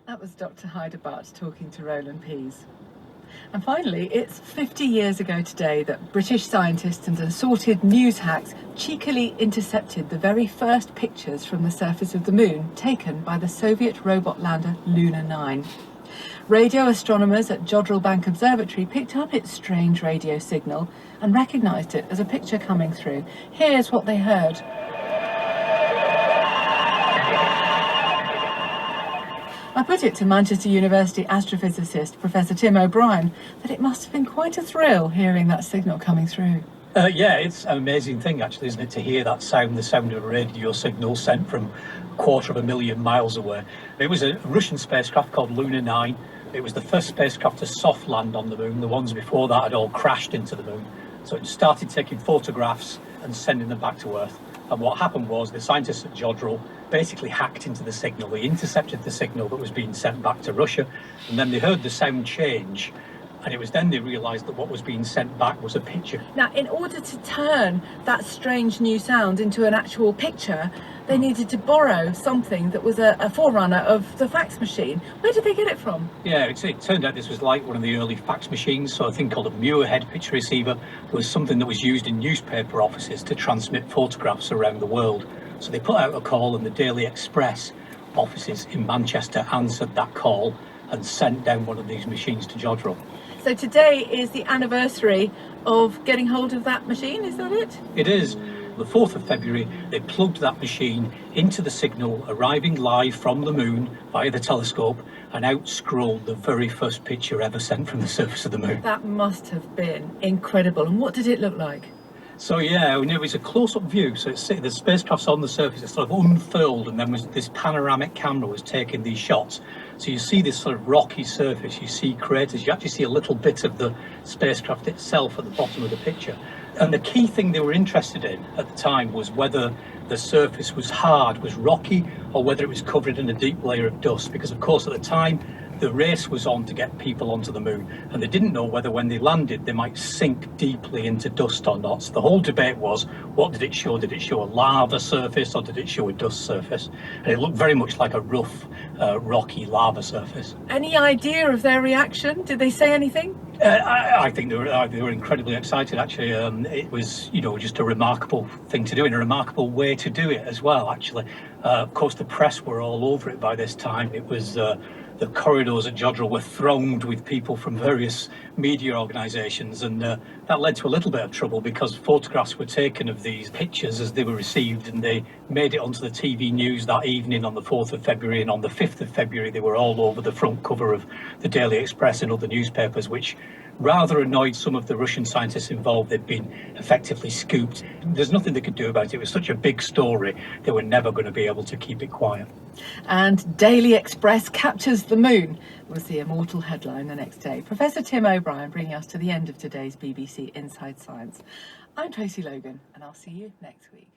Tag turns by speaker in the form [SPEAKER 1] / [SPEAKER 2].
[SPEAKER 1] That was Dr. Hyderabad talking to Roland Pease. And finally, it's 50 years ago today that British scientists and assorted news hacks cheekily intercepted the very first pictures from the surface of the moon taken by the Soviet robot lander Luna 9. Radio astronomers at Jodrell Bank Observatory picked up its strange radio signal and recognised it as a picture coming through. Here's what they heard. I put it to Manchester University astrophysicist Professor Tim O'Brien that it must have been quite a thrill hearing that signal coming through.
[SPEAKER 2] Yeah, it's an amazing thing actually, isn't it, to hear that sound, the sound of a radio signal sent from 250,000 miles away. It was a Russian spacecraft called Luna 9. It was the first spacecraft to soft land on the moon. The ones before that had all crashed into the moon. So it started taking photographs and sending them back to Earth. And what happened was the scientists at Jodrell basically hacked into the signal. They intercepted the signal that was being sent back to Russia, and then they heard the sound change, and it was then they realised that what was being sent back was a picture.
[SPEAKER 1] Now, in order to turn that strange new sound into an actual picture, they needed to borrow something that was a forerunner of the fax machine. Where did they get it from?
[SPEAKER 2] Yeah, it turned out this was like one of the early fax machines, so a thing called a Muirhead picture receiver. It was something that was used in newspaper offices to transmit photographs around the world. So they put out a call, and the Daily Express offices in Manchester answered that call and sent down one of these machines to Jodrell.
[SPEAKER 1] So today is the anniversary of getting hold of that machine, is that it?
[SPEAKER 2] It is. The 4th of February, they plugged that machine into the signal arriving live from the moon via the telescope, and out scrolled the very first picture ever sent from the surface of the moon.
[SPEAKER 1] That must have been incredible. And what did it look like?
[SPEAKER 2] So yeah, it was a close-up view. So the spacecraft's on the surface, it's sort of unfurled, and then this panoramic camera was taking these shots. So you see this sort of rocky surface, you see craters, you actually see a little bit of the spacecraft itself at the bottom of the picture. And the key thing they were interested in at the time was whether the surface was hard, was rocky, or whether it was covered in a deep layer of dust. Because of course at the time, the race was on to get people onto the moon, and they didn't know whether when they landed they might sink deeply into dust or not. So the whole debate was, what did it show? Did it show a lava surface, or did it show a dust surface? And it looked very much like a rough, rocky lava surface.
[SPEAKER 1] Any idea of their reaction? Did they say anything?
[SPEAKER 2] I think they were incredibly excited, actually. It was, just a remarkable thing to do, and a remarkable way to do it as well, actually. Of course, the press were all over it by this time. It was the corridors at Jodrell were thronged with people from various media organisations, and that led to a little bit of trouble because photographs were taken of these pictures as they were received, and they made it onto the TV news that evening on the 4th of February, and on the 5th of February they were all over the front cover of the Daily Express and other newspapers, which rather annoyed some of the Russian scientists involved. They'd been effectively scooped. There's nothing they could do about it. It was such a big story, they were never going to be able to keep it quiet.
[SPEAKER 1] And Daily Express captures the moon was the immortal headline the next day. Professor Tim O'Brien bringing us to the end of today's BBC Inside Science. I'm Tracy Logan, and I'll see you next week.